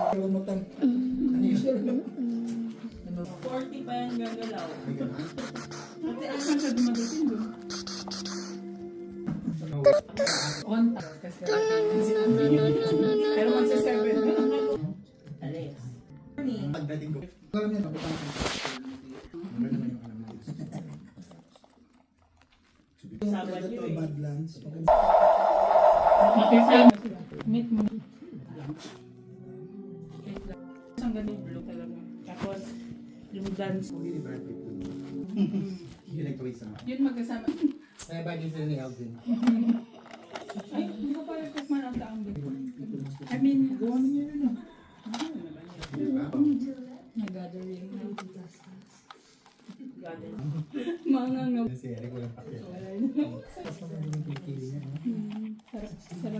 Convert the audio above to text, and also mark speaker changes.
Speaker 1: Kalumutan. Ano yun?
Speaker 2: 40 pa yan gagalaw. Kasi ano siya dumadating doon? On time. Kasi pero magsa-7. Alis.
Speaker 1: Pagdating ko. Alam niya, naputang ko.
Speaker 2: Sabad yun eh.
Speaker 1: Badlands.
Speaker 2: Meet mo. Isang ganun blue talaga. Tapos, yung dance.
Speaker 1: Yun nagtawid sa mga.
Speaker 2: Yun magkasama.
Speaker 1: Kaya ba din sila ni Alvin?
Speaker 2: Ay, hindi ko pa request man ang taong dito. I mean,
Speaker 1: Gawa niya yun ah.
Speaker 2: nag-gathering. Mga nga.
Speaker 1: Kasi Eric walang pakil.
Speaker 2: Sarap. Sarap.